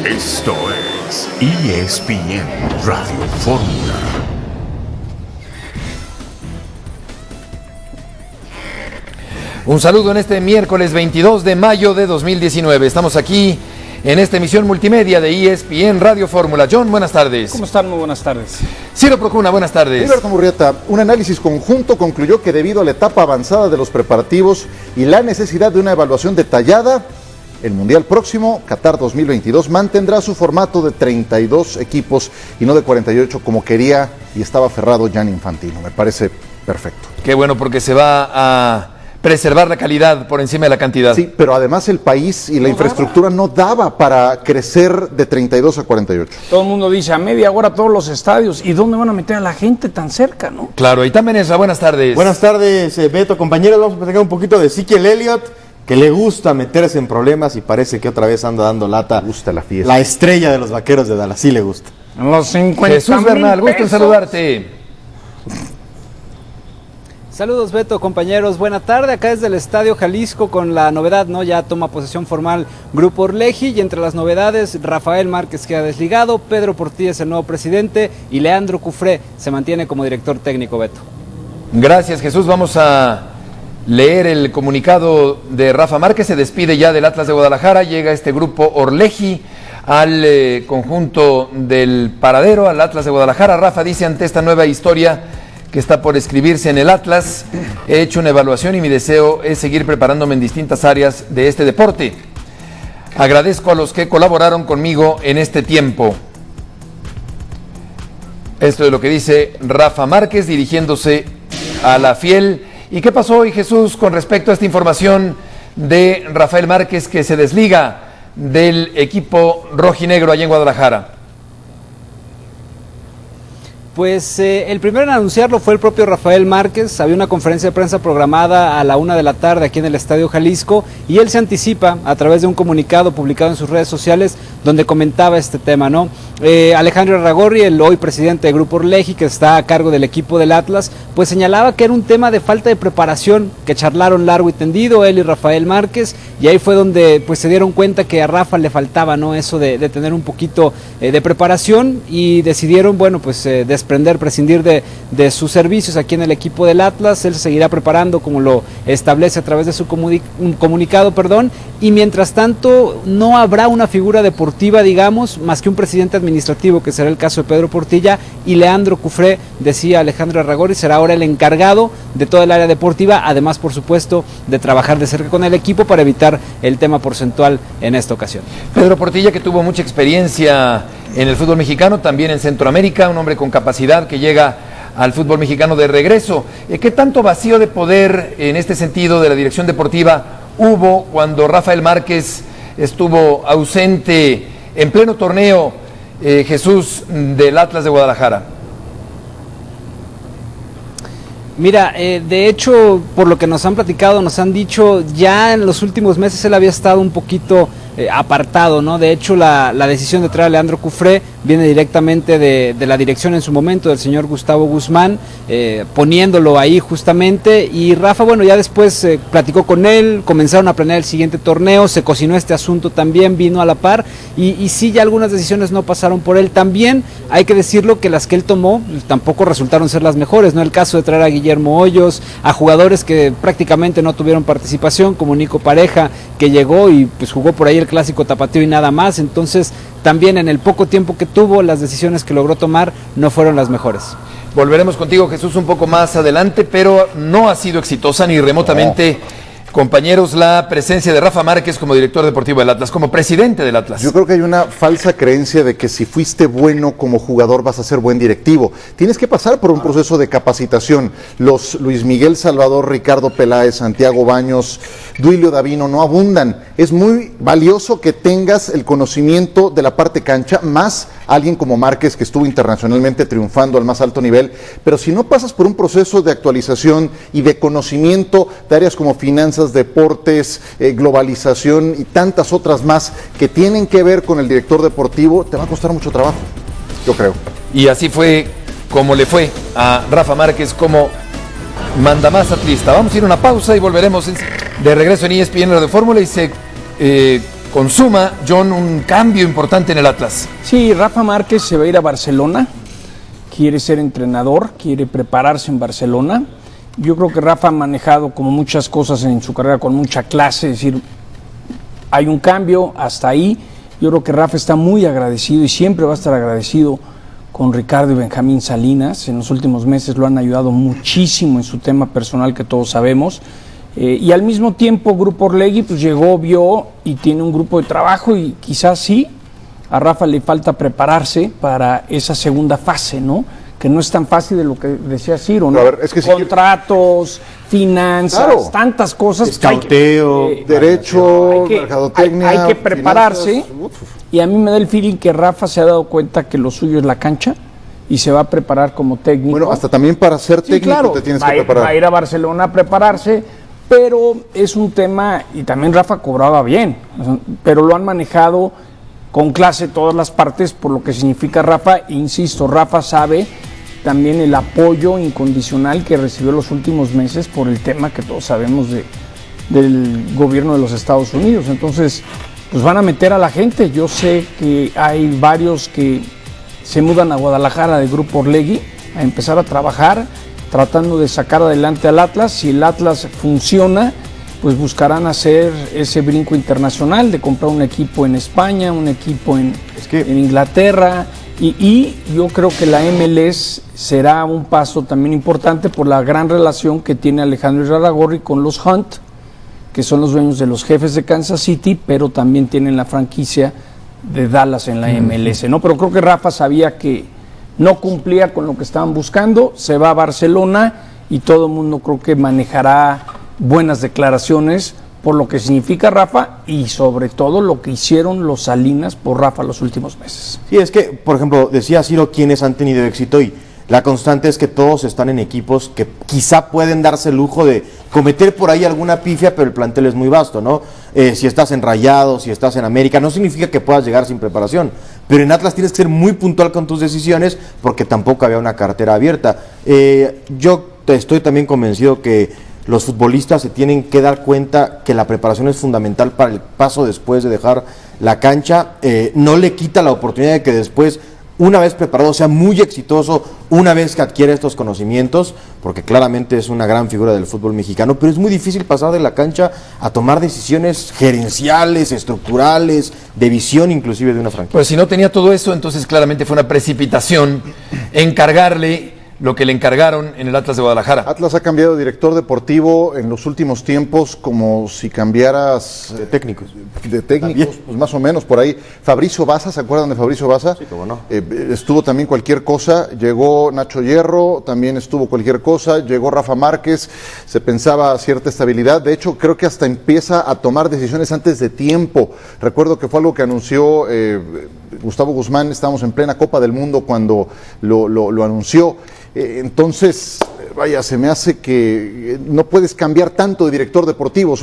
Esto es ESPN Radio Fórmula. Un saludo en este miércoles 22 de mayo de 2019. Estamos aquí en esta emisión multimedia de ESPN Radio Fórmula. John, buenas tardes. ¿Cómo están? Muy buenas tardes. Ciro Procuna, buenas tardes. Alberto Murrieta, un análisis conjunto concluyó que debido a la etapa avanzada de los preparativos y la necesidad de una evaluación detallada, el Mundial próximo, Qatar 2022, mantendrá su formato de 32 equipos y no de 48 como quería y estaba aferrado Gianni Infantino. Me parece perfecto. Qué bueno, porque se va a preservar la calidad por encima de la cantidad. Sí, pero además el país y la infraestructura no daba para crecer de 32 a 48. Todo el mundo dice a media hora todos los estadios. ¿Y dónde van a meter a la gente tan cerca, no? Claro, y también es buenas tardes. Buenas tardes, Beto, compañeros. Vamos a platicar un poquito de Ezequiel Elliott, que le gusta meterse en problemas y parece que otra vez anda dando lata. Le gusta la fiesta. La estrella de los Vaqueros de Dallas, sí le gusta. Los 50 Jesús Bernal, gusto en saludarte. Saludos Beto, compañeros, buena tarde, acá desde el Estadio Jalisco con la novedad, ¿no? Ya toma posesión formal Grupo Orleji y entre las novedades, Rafael Márquez queda desligado, Pedro Portilla es el nuevo presidente y Leandro Cufré se mantiene como director técnico, Beto. Gracias, Jesús. Vamos a leer el comunicado de Rafa Márquez, se despide ya del Atlas de Guadalajara, llega este Grupo Orleji al conjunto del Paradero, al Atlas de Guadalajara. Rafa dice: ante esta nueva historia que está por escribirse en el Atlas, he hecho una evaluación y mi deseo es seguir preparándome en distintas áreas de este deporte. Agradezco a los que colaboraron conmigo en este tiempo. Esto es lo que dice Rafa Márquez dirigiéndose a la Fiel. ¿Y qué pasó hoy, Jesús, con respecto a esta información de Rafael Márquez que se desliga del equipo rojinegro allá en Guadalajara? Pues el primero en anunciarlo fue el propio Rafael Márquez. Había una conferencia de prensa programada a la 1 de la tarde aquí en el Estadio Jalisco y él se anticipa a través de un comunicado publicado en sus redes sociales donde comentaba este tema, ¿no? Alejandro Arragorri, el hoy presidente de Grupo Orleji, que está a cargo del equipo del Atlas, pues señalaba que era un tema de falta de preparación, que charlaron largo y tendido él y Rafael Márquez, y ahí fue donde pues se dieron cuenta que a Rafa le faltaba, ¿no? Eso de tener un poquito de preparación y decidieron, bueno, pues prescindir de sus servicios aquí en el equipo del Atlas. Él se seguirá preparando como lo establece a través de su comunicado, y mientras tanto no habrá una figura deportiva, digamos, más que un presidente administrativo, que será el caso de Pedro Portilla, y Leandro Cufré, decía Alejandro Arragorri, será ahora el encargado de toda el área deportiva, además por supuesto de trabajar de cerca con el equipo para evitar el tema porcentual en esta ocasión. Pedro Portilla, que tuvo mucha experiencia en el fútbol mexicano, también en Centroamérica, un hombre con capacidad que llega al fútbol mexicano de regreso. ¿Qué tanto vacío de poder en este sentido de la dirección deportiva hubo cuando Rafael Márquez estuvo ausente en pleno torneo, Jesús, del Atlas de Guadalajara? Mira, de hecho, por lo que nos han platicado, nos han dicho, ya en los últimos meses él había estado un poquito apartado, ¿no? De hecho, la decisión de traer a Leandro Cufré viene directamente de la dirección en su momento del señor Gustavo Guzmán, poniéndolo ahí justamente, y Rafa, bueno, ya después platicó con él, comenzaron a planear el siguiente torneo, se cocinó este asunto también, vino a la par, y sí, ya algunas decisiones no pasaron por él. También hay que decirlo que las que él tomó tampoco resultaron ser las mejores, ¿no? El caso de traer a Guillermo Hoyos, a jugadores que prácticamente no tuvieron participación, como Nico Pareja, que llegó y pues jugó por ahí el clásico tapatío y nada más. Entonces también en el poco tiempo que tuvo, las decisiones que logró tomar no fueron las mejores. Volveremos contigo, Jesús, un poco más adelante, pero no ha sido exitosa ni remotamente, compañeros, la presencia de Rafa Márquez como director deportivo del Atlas, como presidente del Atlas. Yo creo que hay una falsa creencia de que si fuiste bueno como jugador vas a ser buen directivo. Tienes que pasar por un proceso de capacitación. Los Luis Miguel Salvador, Ricardo Peláez, Santiago Baños, Duilio Davino no abundan. Es muy valioso que tengas el conocimiento de la parte cancha, más alguien como Márquez, que estuvo internacionalmente triunfando al más alto nivel, pero si no pasas por un proceso de actualización y de conocimiento de áreas como finanzas, deportes, globalización y tantas otras más que tienen que ver con el director deportivo, te va a costar mucho trabajo, yo creo. Y así fue como le fue a Rafa Márquez como mandamás atlista. Vamos a ir a una pausa y volveremos de regreso en ESPN Radio Fórmula y se consuma, John, un cambio importante en el Atlas. Sí, Rafa Márquez se va a ir a Barcelona, quiere ser entrenador, quiere prepararse en Barcelona. Yo creo que Rafa ha manejado como muchas cosas en su carrera con mucha clase, es decir, hay un cambio hasta ahí. Yo creo que Rafa está muy agradecido y siempre va a estar agradecido con Ricardo y Benjamín Salinas. En los últimos meses lo han ayudado muchísimo en su tema personal que todos sabemos. Y al mismo tiempo Grupo Orlegui pues llegó, vio y tiene un grupo de trabajo y quizás sí, a Rafa le falta prepararse para esa segunda fase, ¿no? Que no es tan fácil de lo que decía Ciro, ¿no? A ver, es que sí contratos, finanzas, claro, tantas cosas. Escauteo, derecho, hay mercadotecnia, que prepararse. finanzas. Y a mí me da el feeling que Rafa se ha dado cuenta que lo suyo es la cancha y se va a preparar como técnico. Bueno, hasta también para ser Sí, técnico claro, te tienes va que preparar. Va a ir a Barcelona a prepararse, pero es un tema, y también Rafa cobraba bien, pero lo han manejado con clase todas las partes por lo que significa Rafa. Insisto, Rafa sabe también el apoyo incondicional que recibió los últimos meses por el tema que todos sabemos del gobierno de los Estados Unidos. Entonces, pues van a meter a la gente. Yo sé que hay varios que se mudan a Guadalajara de Grupo Orlegui a empezar a trabajar, tratando de sacar adelante al Atlas. Si el Atlas funciona, pues buscarán hacer ese brinco internacional de comprar un equipo en España, un equipo en Inglaterra. Y yo creo que la MLS será un paso también importante por la gran relación que tiene Alejandro Irarrágorri con los Hunt, que son los dueños de los Jefes de Kansas City, pero también tienen la franquicia de Dallas en la MLS, ¿no? Pero creo que Rafa sabía que no cumplía con lo que estaban buscando, se va a Barcelona y todo el mundo creo que manejará buenas declaraciones por lo que significa Rafa y sobre todo lo que hicieron los Salinas por Rafa los últimos meses. Sí, es que, por ejemplo, decía Ciro quienes han tenido éxito y la constante es que todos están en equipos que quizá pueden darse el lujo de cometer por ahí alguna pifia, pero el plantel es muy vasto, ¿no? Si estás en Rayados, si estás en América, no significa que puedas llegar sin preparación, pero en Atlas tienes que ser muy puntual con tus decisiones porque tampoco había una cartera abierta. Yo estoy también convencido que los futbolistas se tienen que dar cuenta que la preparación es fundamental para el paso después de dejar la cancha. No le quita la oportunidad de que después, una vez preparado, sea muy exitoso, una vez que adquiere estos conocimientos, porque claramente es una gran figura del fútbol mexicano, pero es muy difícil pasar de la cancha a tomar decisiones gerenciales, estructurales, de visión inclusive de una franquicia. Pues si no tenía todo eso, entonces claramente fue una precipitación encargarle lo que le encargaron en el Atlas de Guadalajara. Atlas ha cambiado de director deportivo en los últimos tiempos como si cambiaras De técnicos. de técnicos, pues más o menos por ahí. Fabricio Baza, ¿se acuerdan de Fabricio Baza? Sí, cómo no. Estuvo también cualquier cosa, llegó Nacho Hierro, también estuvo cualquier cosa, llegó Rafa Márquez, se pensaba cierta estabilidad, de hecho creo que hasta empieza a tomar decisiones antes de tiempo. Recuerdo que fue algo que anunció Gustavo Guzmán, estábamos en plena Copa del Mundo cuando lo anunció. Entonces, vaya, se me hace que no puedes cambiar tanto de director deportivo,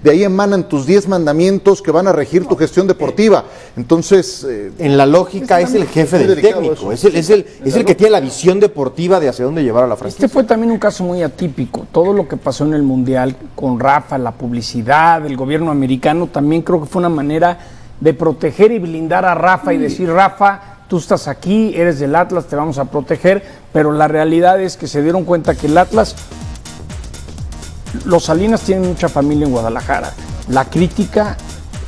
de ahí emanan tus 10 mandamientos que van a regir tu gestión deportiva. Entonces, en la lógica es el jefe del técnico, es el que tiene la visión deportiva de hacia dónde llevar a la franquicia. Este fue también un caso muy atípico. Todo lo que pasó en el Mundial con Rafa, la publicidad, el gobierno americano, también creo que fue una manera de proteger y blindar a Rafa y decir, Rafa, tú estás aquí, eres del Atlas, te vamos a proteger, pero la realidad es que se dieron cuenta que el Atlas, los Salinas tienen mucha familia en Guadalajara, la crítica,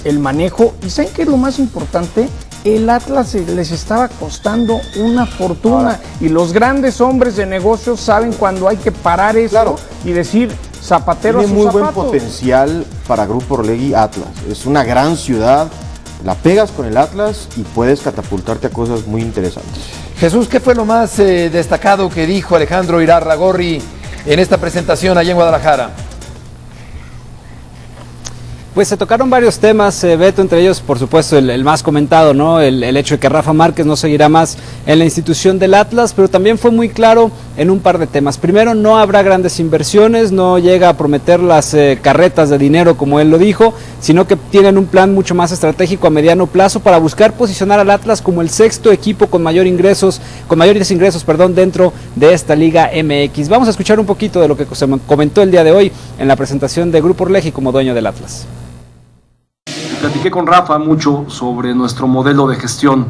el manejo, y ¿saben qué es lo más importante? El Atlas les estaba costando una fortuna y los grandes hombres de negocios saben cuando hay que parar eso, claro, y decir zapatero a sus zapatos. Tiene muy buen potencial para Grupo Orlegui Atlas, es una gran ciudad. La pegas con el Atlas y puedes catapultarte a cosas muy interesantes. Jesús, ¿qué fue lo más destacado que dijo Alejandro Irarrágorri en esta presentación allá en Guadalajara? Pues se tocaron varios temas, Beto, entre ellos, por supuesto, el más comentado, ¿no? El hecho de que Rafa Márquez no seguirá más en la institución del Atlas, pero también fue muy claro en un par de temas. Primero, no habrá grandes inversiones, no llega a prometer las carretas de dinero, como él lo dijo, sino que tienen un plan mucho más estratégico a mediano plazo para buscar posicionar al Atlas como el sexto equipo con mayores ingresos, dentro de esta Liga MX. Vamos a escuchar un poquito de lo que se comentó el día de hoy en la presentación de Grupo Orlegui como dueño del Atlas. Platiqué con Rafa mucho sobre nuestro modelo de gestión,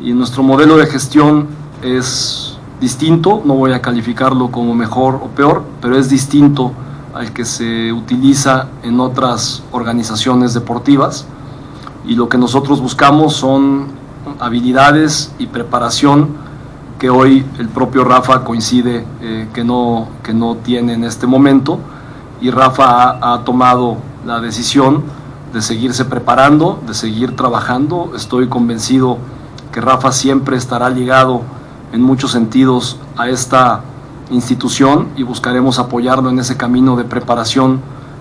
y nuestro modelo de gestión es distinto, no voy a calificarlo como mejor o peor, pero es distinto al que se utiliza en otras organizaciones deportivas, y lo que nosotros buscamos son habilidades y preparación que hoy el propio Rafa coincide que no tiene en este momento, y Rafa ha tomado la decisión de seguirse preparando, de seguir trabajando. Estoy convencido que Rafa siempre estará ligado en muchos sentidos a esta institución, y buscaremos apoyarlo en ese camino de preparación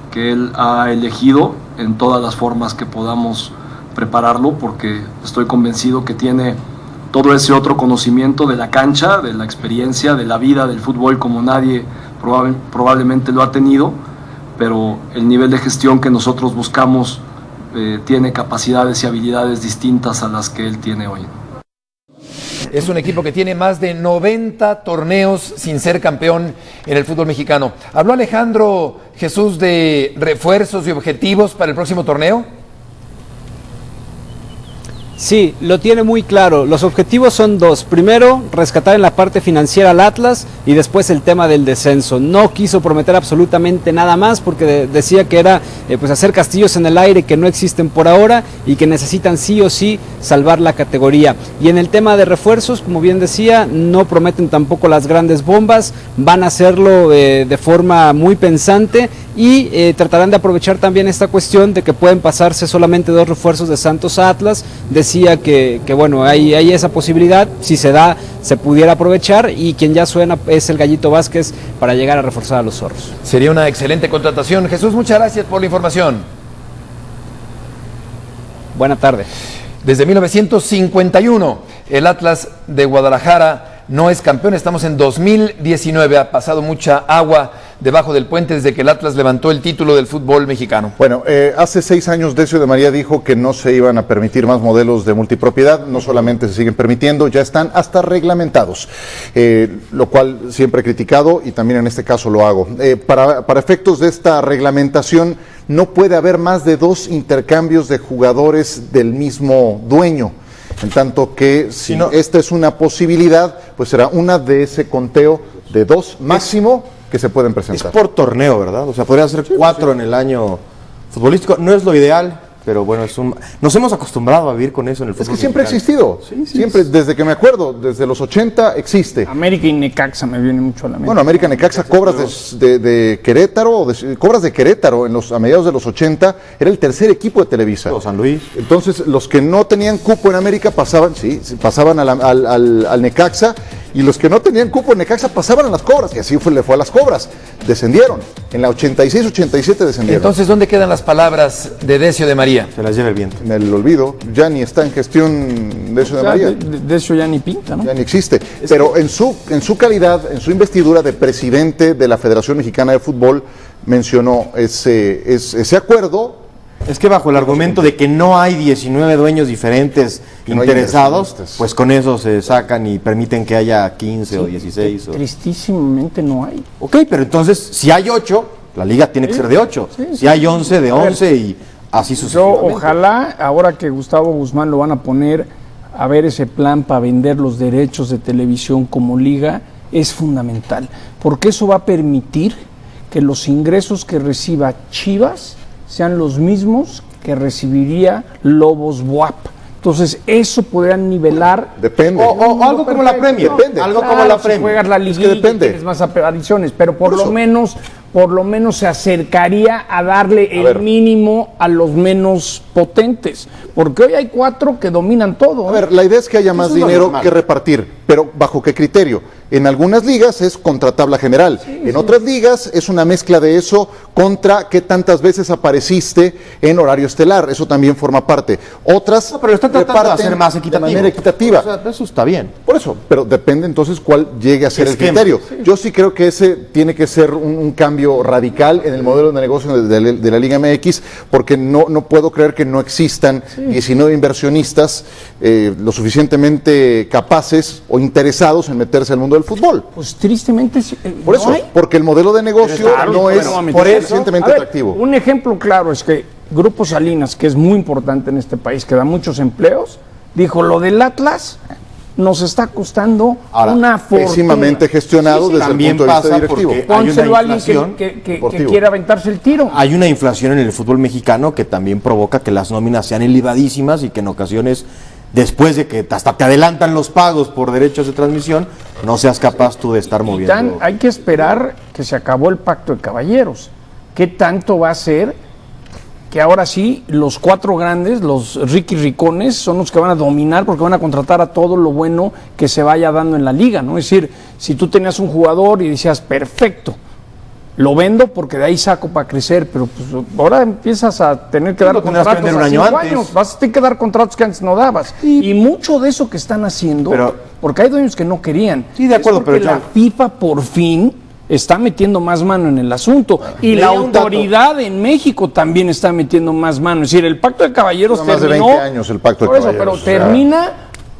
que él ha elegido en todas las formas que podamos prepararlo, porque estoy convencido que tiene todo ese otro conocimiento de la cancha, de la experiencia, de la vida del fútbol como nadie probablemente lo ha tenido, pero el nivel de gestión que nosotros buscamos tiene capacidades y habilidades distintas a las que él tiene hoy. Es un equipo que tiene más de 90 torneos sin ser campeón en el fútbol mexicano. ¿Habló Alejandro Jesús de refuerzos y objetivos para el próximo torneo? Sí, lo tiene muy claro. Los objetivos son dos. Primero, rescatar en la parte financiera al Atlas, y después el tema del descenso. No quiso prometer absolutamente nada más, porque decía que era pues hacer castillos en el aire que no existen por ahora y que necesitan sí o sí salvar la categoría. Y en el tema de refuerzos, como bien decía, no prometen tampoco las grandes bombas, van a hacerlo de forma muy pensante, y tratarán de aprovechar también esta cuestión de que pueden pasarse solamente 2 refuerzos de Santos a Atlas. Decía que bueno, hay esa posibilidad, si se da, se pudiera aprovechar, y quien ya suena es el Gallito Vázquez para llegar a reforzar a los Zorros. Sería una excelente contratación. Jesús, muchas gracias por la información. Buena tarde. Desde 1951, el Atlas de Guadalajara no es campeón. Estamos en 2019, ha pasado mucha agua debajo del puente desde que el Atlas levantó el título del fútbol mexicano. Bueno, hace 6 años Decio de María dijo que no se iban a permitir más modelos de multipropiedad. No solamente se siguen permitiendo, ya están hasta reglamentados, lo cual siempre he criticado, y también en este caso lo hago. Para efectos de esta reglamentación, no puede haber más de 2 intercambios de jugadores del mismo dueño. En tanto que si esta es una posibilidad, pues será una de ese conteo de 2 máximo que se pueden presentar. Es por torneo, ¿verdad? O sea, podría ser 4 en el año futbolístico. No es lo ideal, pero bueno, nos hemos acostumbrado a vivir con eso en el fútbol. Es que siempre ha existido. Siempre, desde que me acuerdo, desde los 80 existe. América y Necaxa me viene mucho a la mente. Bueno, América Necaxa, cobras de Querétaro, cobras de Querétaro a mediados de los 80, era el tercer equipo de Televisa. San Luis. Entonces, los que no tenían cupo en América pasaban al Necaxa, y los que no tenían cupo en Necaxa pasaban a las Cobras, y así le fue a las Cobras. Descendieron. En la 86-87 descendieron. Entonces, ¿dónde quedan las palabras de Decio de María? Se las lleva el viento. En el olvido. Ya ni está en gestión Decio de María. Decio ya ni pinta, ¿no? Ya ni existe. Pero en su calidad, en su investidura de presidente de la Federación Mexicana de Fútbol, mencionó ese acuerdo. Es que bajo el argumento de que no hay 19 dueños diferentes interesados, pues con eso se sacan y permiten que haya 15 o 16. Tristísimamente no hay. Ok, pero entonces, si hay 8, la liga tiene que ser de 8. Si hay 11, de 11, y así sucesivamente. Yo ojalá, ahora que Gustavo Guzmán lo van a poner a ver ese plan para vender los derechos de televisión como liga, es fundamental, porque eso va a permitir que los ingresos que reciba Chivas sean los mismos que recibiría Lobos BUAP. Entonces, eso podría nivelar. Depende. O algo como la Premier. Depende. Algo como la Si Premier. juegas la liguilla, depende. tienes más apariciones, pero por lo menos se acercaría a darle el mínimo a los menos potentes. Porque hoy hay 4 que dominan todo. A ver, la idea es que haya más dinero que repartir, pero ¿bajo qué criterio? En algunas ligas es contra tabla general, en otras ligas es una mezcla de eso contra qué tantas veces apareciste en horario estelar, eso también forma parte. Otras pero están tratando de hacer más equitativo. De manera equitativa. O sea, eso está bien. Por eso, pero depende entonces cuál llegue a ser el criterio. Yo sí creo que ese tiene que ser un cambio radical en el modelo de negocio de la Liga MX, porque no puedo creer que no existan 19 inversionistas lo suficientemente capaces o interesados en meterse al mundo del fútbol. Pues tristemente Por eso, porque el modelo de negocio no es por eso, suficientemente atractivo. Un ejemplo claro es que Grupo Salinas, que es muy importante en este país, que da muchos empleos, dijo, lo del Atlas nos está costando Ahora, una fortuna. Pésimamente gestionado desde el También punto de vista pasa directivo. porque hay Pónselo una a alguien inflación que deportivo. quiera aventarse el tiro. Hay una inflación en el fútbol mexicano que también provoca que las nóminas sean elevadísimas y que en ocasiones, después de que hasta te adelantan los pagos por derechos de transmisión, no seas capaz tú de estar Y moviendo. hay que esperar que se acabó el pacto de caballeros. ¿Qué tanto va a ser que ahora sí los cuatro grandes, los ricones, son los que van a dominar porque van a contratar a todo lo bueno que se vaya dando en la liga, ¿no? Es decir, si tú tenías un jugador y decías, perfecto, lo vendo porque de ahí saco para crecer, pero pues ahora empiezas a tener que dar lo tendrás que contratos vender un a año 5 antes. años, vas a tener que dar contratos que antes no dabas. Y mucho de eso que están haciendo, Pero- porque hay dueños que no querían. Sí, de acuerdo, es porque pero la John- FIFA por fin está metiendo más mano en el asunto y leía la un dato. autoridad en México también está metiendo más mano. Es decir, el pacto de caballeros Lleva más de terminó 20 años el pacto de por eso, caballeros, pero o sea. termina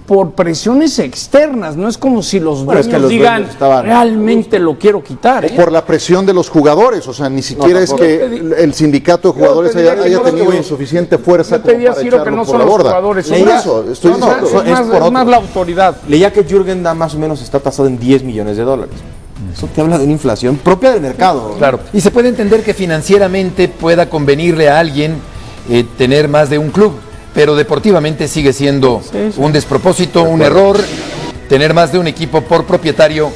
por presiones externas. No es como si los Bueno, es dueños que los digan dueños estaban- realmente lo quiero quitar. ¿eh? Por la presión de los jugadores, o sea, ni siquiera es tampoco. que el sindicato de jugadores te diría haya, que haya no, tenido güey. suficiente fuerza Yo te como diría, para Ciro, que echarlo no por son la los borda. jugadores, son Por Leía- eso, estoy No, no, diciendo. eso es, es más, por es otro. más la autoridad. Leía que Jürgen Damm más o menos está tasado en $10 millones. Eso te habla de una inflación propia del mercado. Claro, y se puede entender que financieramente pueda convenirle a alguien tener más de un club, pero deportivamente sigue siendo un despropósito, un error tener más de un equipo por propietario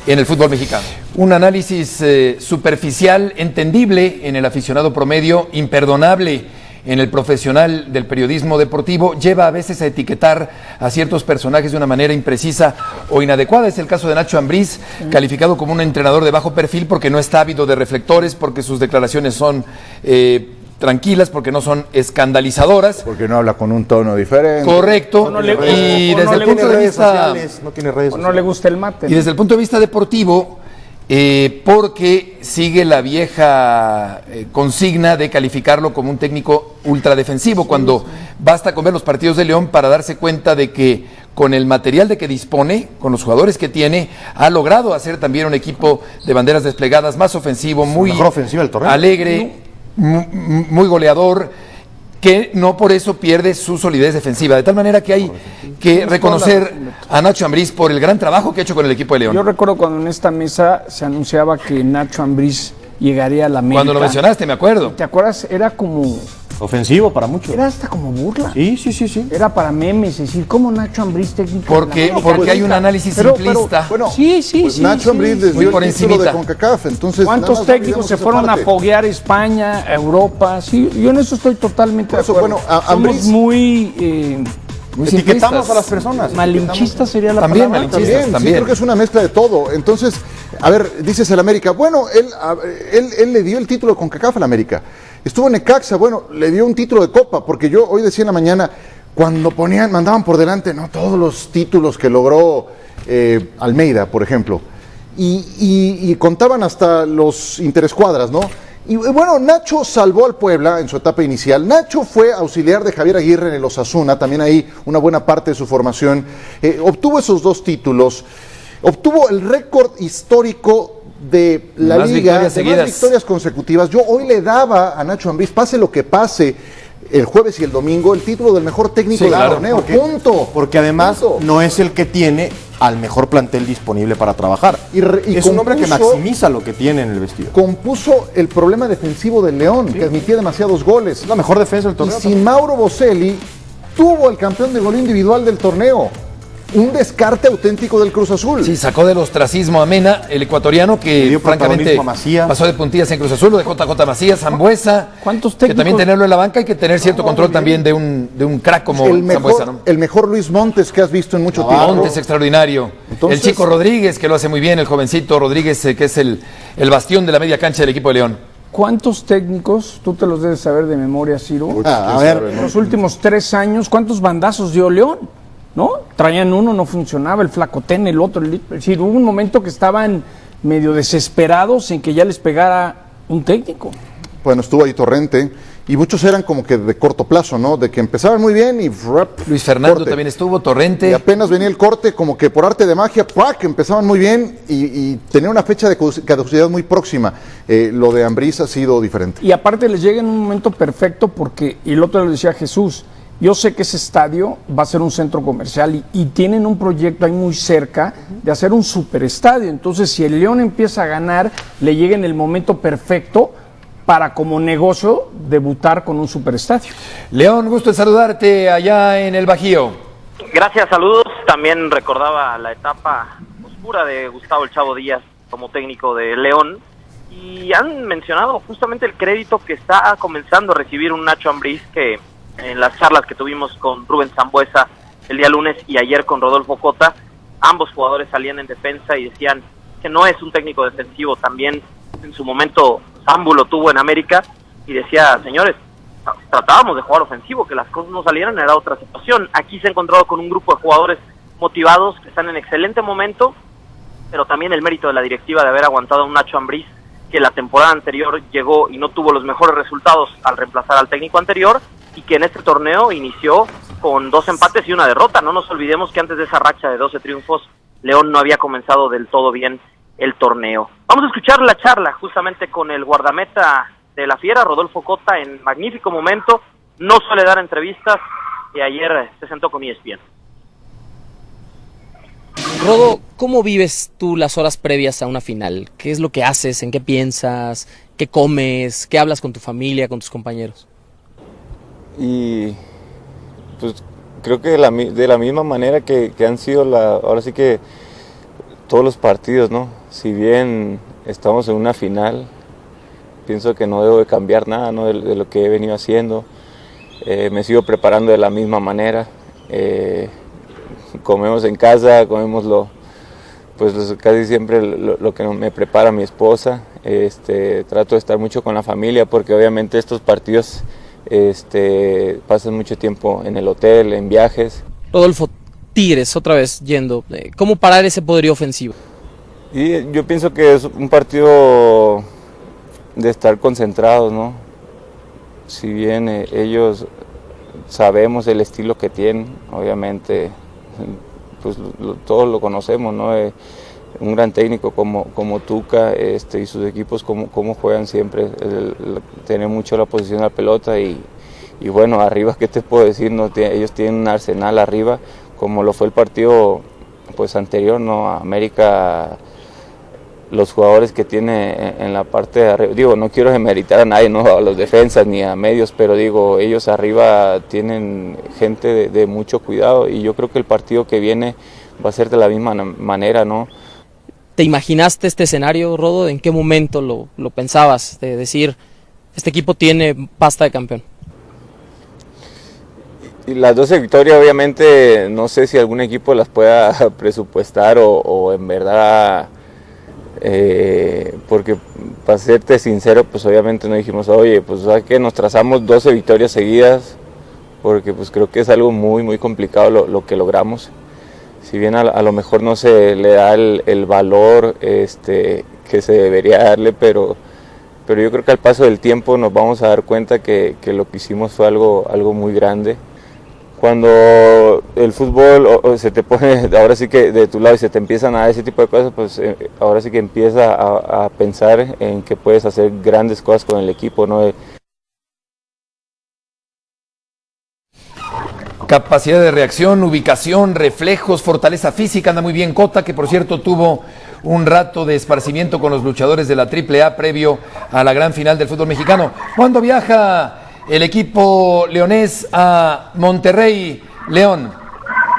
en el fútbol mexicano. Un análisis superficial, entendible en el aficionado promedio, imperdonable en el profesional del periodismo deportivo, lleva a veces a etiquetar a ciertos personajes de una manera imprecisa o inadecuada. Es el caso de Nacho Ambriz, calificado como un entrenador de bajo perfil porque no está ávido de reflectores, porque sus declaraciones son tranquilas, porque no son escandalizadoras. Porque no habla con un tono diferente. Correcto. no le- Y o desde no el le punto gusta de redes vista sociales, no tiene redes O no sociales. le gusta el mate. y desde el punto de vista deportivo, porque sigue la vieja consigna de calificarlo como un técnico ultradefensivo, cuando basta con ver los partidos de León para darse cuenta de que con el material de que dispone, con los jugadores que tiene, ha logrado hacer también un equipo de banderas desplegadas más ofensivo, muy mejor ofensiva del torneo. alegre, muy goleador, que no por eso pierde su solidez defensiva. De tal manera que hay que reconocer a Nacho Ambriz por el gran trabajo que ha hecho con el equipo de León. Yo recuerdo cuando en esta mesa se anunciaba que Nacho Ambriz llegaría a la América. Cuando lo mencionaste, me acuerdo. ¿Te acuerdas? Era como... Ofensivo para muchos. Era hasta como burla. Sí. Era para memes, es decir, ¿cómo Nacho Ambriz técnico? Porque- de la América? porque hay un análisis Pero, simplista. Bueno, sí, pues sí. Nacho sí. Ambriz les Muy dio por el título de encimita. CONCACAF, entonces ¿Cuántos nada más técnicos olvidemos se esa fueron a parte. foguear a España, a Europa? Sí, yo en eso estoy totalmente de Por eso, acuerdo. bueno, a Somos Ambriz- muy Muy Etiquetamos simplistas. a las personas. malinchista sería la También palabra. malinchistas. También, también. sí, creo que es una mezcla de todo. Entonces, a ver, dices el América, bueno, él le dio el título de CONCACAF al América. Estuvo en Necaxa, bueno, le dio un título de Copa, porque yo hoy decía en la mañana, cuando mandaban por delante, no todos los títulos que logró Almeida, por ejemplo, y contaban hasta los interescuadras, ¿no? Y bueno, Nacho salvó al Puebla en su etapa inicial. Nacho fue auxiliar de Javier Aguirre en el Osasuna, también ahí una buena parte de su formación. Obtuvo esos 2 títulos, obtuvo el récord histórico de la Más liga, victorias de más seguidas. victorias consecutivas. Yo hoy le daba a Nacho Ambriz, pase lo que pase, el jueves y el domingo, el título del mejor técnico Sí, del claro, torneo. Punto. Porque además Punto. no es el que tiene al mejor plantel disponible para trabajar. Y es un hombre que compuso- maximiza lo que tiene en el vestido. Compuso el problema defensivo del León, que admitía demasiados goles. Es la mejor defensa del Y torneo. sin Mauro Boselli, tuvo el campeón de gol individual del torneo. Un descarte auténtico del Cruz Azul. Sí, sacó del ostracismo a Mena, el ecuatoriano, Le que dio francamente protagonismo a Macías. pasó de puntillas en Cruz Azul, lo de JJ Macías, Zambuesa. ¿Cuántos Que técnicos? también tenerlo en la banca hay que tener cierto control también de un crack como el Zambuesa, ¿no? mejor Luis Montes que has visto en mucho tiempo. Montes extraordinario. Entonces- el chico Rodríguez, que lo hace muy bien, el jovencito Rodríguez, que es el bastión de la media cancha del equipo de León. ¿Cuántos técnicos, tú te los debes saber de memoria, Ciro? A ver, En los últimos 3 años, ¿cuántos bandazos dio León? ¿No? Traían uno, no funcionaba, el Flacotén, el otro. Es decir, hubo un momento que estaban medio desesperados en que ya les pegara un técnico. Bueno, estuvo ahí Torrente y muchos eran como que de corto plazo, ¿no? De que empezaban muy bien y Luis Fernando corte. también estuvo, Torrente. Y apenas venía el corte, como que por arte de magia, ¡puac!, empezaban muy bien y tenía una fecha de caducidad muy próxima. Lo de Ambriz ha sido diferente. Y aparte les llega en un momento perfecto porque, y el otro le decía Jesús, yo sé que ese estadio va a ser un centro comercial y tienen un proyecto ahí muy cerca de hacer un superestadio. Entonces, si el León empieza a ganar, le llega en el momento perfecto para, como negocio, debutar con un superestadio. León, gusto en saludarte allá en el Bajío. Gracias, saludos. También recordaba la etapa oscura de Gustavo El Chavo Díaz como técnico de León. Y han mencionado justamente el crédito que está comenzando a recibir un Nacho Ambriz, que en las charlas que tuvimos con Rubén Sambueza el día lunes y ayer con Rodolfo Cota, ambos jugadores salían en defensa y decían que no es un técnico defensivo. También en su momento Sambu lo tuvo en América y decía, señores, tratábamos de jugar ofensivo, que las cosas no salieran era otra situación. Aquí se ha encontrado con un grupo de jugadores motivados que están en excelente momento, pero también el mérito de la directiva de haber aguantado a un Nacho Ambriz que la temporada anterior llegó y no tuvo los mejores resultados al reemplazar al técnico anterior, y que en este torneo inició con 2 empates y 1 derrota. No nos olvidemos que antes de esa racha de 12 triunfos, León no había comenzado del todo bien el torneo. Vamos a escuchar la charla justamente con el guardameta de la Fiera, Rodolfo Cota, en magnífico momento. No suele dar entrevistas y ayer se sentó con ESPN. Rodo, ¿cómo vives tú las horas previas a una final? ¿Qué es lo que haces? ¿En qué piensas? ¿Qué comes? ¿Qué hablas con tu familia, con tus compañeros? Y pues creo que de la misma manera que han sido ahora sí que todos los partidos, ¿no? Si bien estamos en una final, pienso que no debo de cambiar nada, ¿no? de lo que he venido haciendo. Me sigo preparando de la misma manera. Comemos en casa, pues casi siempre lo que me prepara mi esposa. Trato de estar mucho con la familia porque obviamente estos partidos pasan mucho tiempo en el hotel, en viajes. Rodolfo, Tigres, otra vez yendo, ¿cómo parar ese poderío ofensivo? Y yo pienso que es un partido de estar concentrados, ¿no? Si bien ellos sabemos el estilo que tienen, obviamente, pues todos lo conocemos, ¿no? Un gran técnico como Tuca y sus equipos como juegan siempre, tienen mucho la posición de la pelota y bueno, arriba, ¿qué te puedo decir? No, ellos tienen un arsenal arriba, como lo fue el partido pues anterior, ¿no? América, los jugadores que tiene en la parte de arriba, digo, no quiero demeritar a nadie, no a los defensas ni a medios, pero digo, ellos arriba tienen gente de mucho cuidado y yo creo que el partido que viene va a ser de la misma manera, ¿no? ¿Te imaginaste este escenario, Rodo? ¿En qué momento lo pensabas? De decir, este equipo tiene pasta de campeón. Y las 12 victorias, obviamente, no sé si algún equipo las pueda presupuestar o en verdad, porque para serte sincero, pues obviamente no dijimos, oye, pues ¿sabes qué? Nos trazamos 12 victorias seguidas, porque pues creo que es algo muy, muy complicado lo que logramos. Si bien a lo mejor no se le da el valor que se debería darle, pero yo creo que al paso del tiempo nos vamos a dar cuenta que lo que hicimos fue algo muy grande. Cuando el fútbol se te pone ahora sí que de tu lado y se te empiezan a dar ese tipo de cosas, pues ahora sí que empieza a pensar en que puedes hacer grandes cosas con el equipo, ¿no? Capacidad de reacción, ubicación, reflejos, fortaleza física, anda muy bien Cota, que por cierto tuvo un rato de esparcimiento con los luchadores de la AAA previo a la gran final del fútbol mexicano. ¿Cuándo viaja el equipo leonés a Monterrey, León?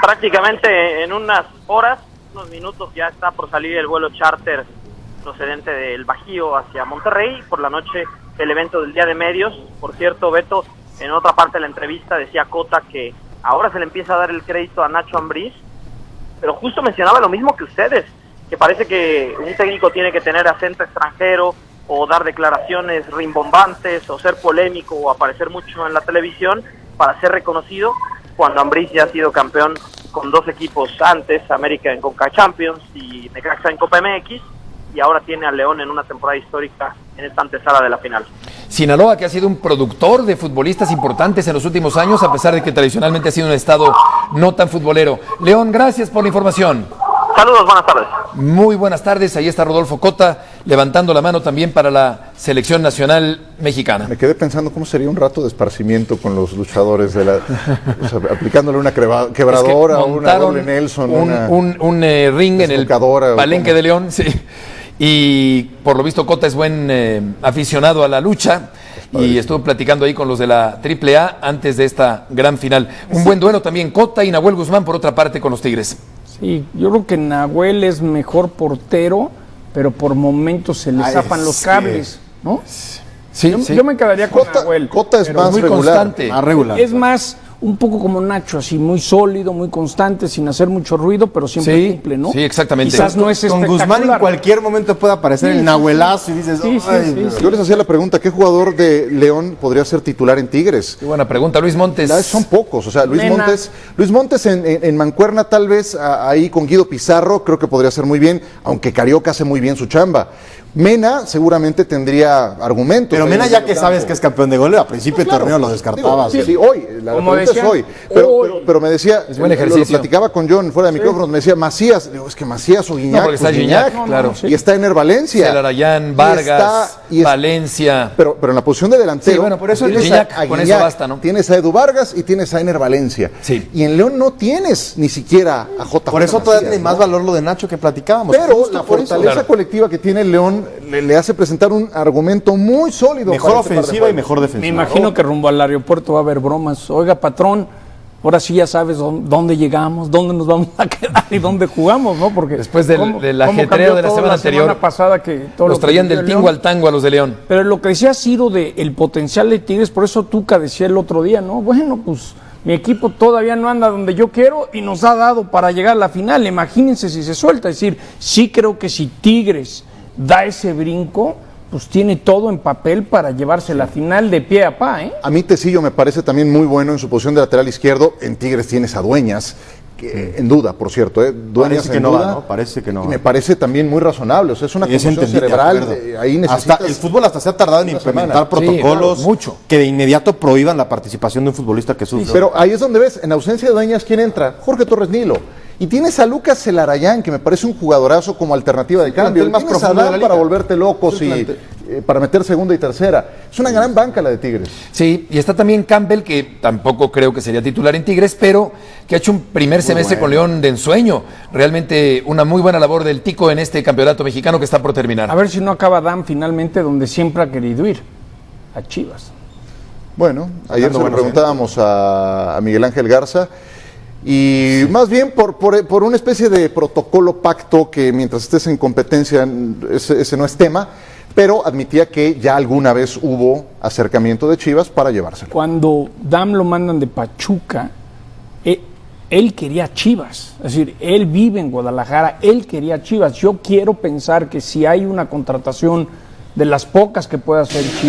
Prácticamente en unas horas, unos minutos, ya está por salir el vuelo charter procedente del Bajío hacia Monterrey. Por la noche el evento del Día de Medios. Por cierto, Beto, en otra parte de la entrevista decía Cota que ahora se le empieza a dar el crédito a Nacho Ambriz, pero justo mencionaba lo mismo que ustedes, que parece que un técnico tiene que tener acento extranjero o dar declaraciones rimbombantes o ser polémico o aparecer mucho en la televisión para ser reconocido, cuando Ambriz ya ha sido campeón con 2 equipos antes, América en Conca Champions y Necaxa en Copa MX, y ahora tiene a León en una temporada histórica en esta antesala de la final. Sinaloa, que ha sido un productor de futbolistas importantes en los últimos años, a pesar de que tradicionalmente ha sido un estado no tan futbolero. León, gracias por la información. Saludos, buenas tardes. Muy buenas tardes, ahí está Rodolfo Cota levantando la mano también para la selección nacional mexicana. Me quedé pensando cómo sería un rato de esparcimiento con los luchadores, o sea, aplicándole una quebradora, es que una doble Nelson, un ring en el Palenque de León, sí. Y por lo visto Cota es buen aficionado a la lucha y estuvo platicando ahí con los de la AAA antes de esta gran final. Un buen duelo también Cota y Nahuel Guzmán por otra parte con los Tigres. Sí, yo creo que Nahuel es mejor portero, pero por momentos se le zafan los cables, ¿no? Sí, yo me quedaría con Nahuel. Cota es más muy regular. constante. Más regular. Es más, un poco como Nacho, así muy sólido, muy constante, sin hacer mucho ruido, pero siempre cumple, ¿no? Sí, exactamente. Quizás no es Con espectacular. Guzmán en cualquier momento puede aparecer el Nahuelazo y dices, Sí, "Ay, sí. Yo les hacía la pregunta, ¿qué jugador de León podría ser titular en Tigres? Qué buena pregunta, Luis Montes. Son pocos, o sea, Luis Mena. Montes en Mancuerna tal vez ahí con Guido Pizarro creo que podría ser muy bien, aunque Carioca hace muy bien su chamba. Mena seguramente tendría argumentos. Pero ahí Mena en ya el que campo. sabes que es campeón de goleo, a principio de torneo lo descartabas. Digo, sí, hoy, la Como pregunta es decían, hoy. hoy. Pero me decía, Es buen lo ejercicio. platicaba con John fuera de micrófonos, me decía Macías, digo, es que Macías o Guiñac. No, porque está pues Gignac, claro. Y está Ener Valencia. Celarayán, Y Vargas, está- Valencia. Pero en la posición de delantero, Sí, bueno, por eso tienes Gignac, a con Gignac, eso basta, ¿no? Tienes a Edu Vargas y tienes a Ener Valencia. Sí. Y en León no tienes ni siquiera a JJ Por eso todavía Macías, tiene más ¿no? valor lo de Nacho que platicábamos. Pero Justo la por eso. fortaleza Claro. colectiva que tiene el León le hace presentar un argumento muy sólido. Mejor para este par de ofensiva y juegos. mejor defensiva. Me imagino que rumbo al aeropuerto va a haber bromas. Oiga, patrón, ahora sí ya sabes dónde llegamos, dónde nos vamos a quedar y dónde jugamos, ¿no? Porque Después del cómo ajetreo cambió de la todo semana anterior, pasada que todo Los lo que traían vivió del el tingo León. al tango a los de León. Pero lo que decía Ciro de el potencial de Tigres, por eso Tuca decía el otro día, ¿no? Bueno, pues mi equipo todavía no anda donde yo quiero y nos ha dado para llegar a la final. Imagínense si se suelta. Es decir, sí creo que si Tigres da ese brinco, pues tiene todo en papel para llevarse la final de pie a pa, ¿eh? A mí Tecillo me parece también muy bueno en su posición de lateral izquierdo. En Tigres tienes a Dueñas, que, en duda, por cierto. Dueñas Parece que en no duda. va, ¿no? Parece que no Y va. me parece también muy razonable. O sea, es una Es conmoción entendible, de cerebral. acuerdo. Ahí necesitas... Hasta el fútbol hasta se ha tardado en una implementar semana. protocolos Sí, claro, mucho. que de inmediato prohíban la participación de un futbolista que sufre. Pero ahí es donde ves, en ausencia de Dueñas, ¿quién entra? Jorge Torres Nilo. Y tienes a Lucas Celarayán, que me parece un jugadorazo como alternativa de cambio. plantel más Tienes a profundo de Adán la para liga. volverte locos y para meter segunda y tercera. Es una gran banca la de Tigres. Sí, y está también Campbell, que tampoco creo que sería titular en Tigres, pero que ha hecho un primer semestre con León de ensueño. Realmente una muy buena labor del Tico en este campeonato mexicano que está por terminar. A ver si no acaba Dan finalmente donde siempre ha querido ir, a Chivas. Bueno, ayer Dando se lo buenos preguntábamos a Miguel Ángel Garza y más bien por una especie de protocolo pacto que mientras estés en competencia ese no es tema, pero admitía que ya alguna vez hubo acercamiento de Chivas para llevárselo. Cuando Dam lo mandan de Pachuca, él quería Chivas, es decir, él vive en Guadalajara, él quería Chivas. Yo quiero pensar que si hay una contratación de las pocas que pueda hacer Chivas,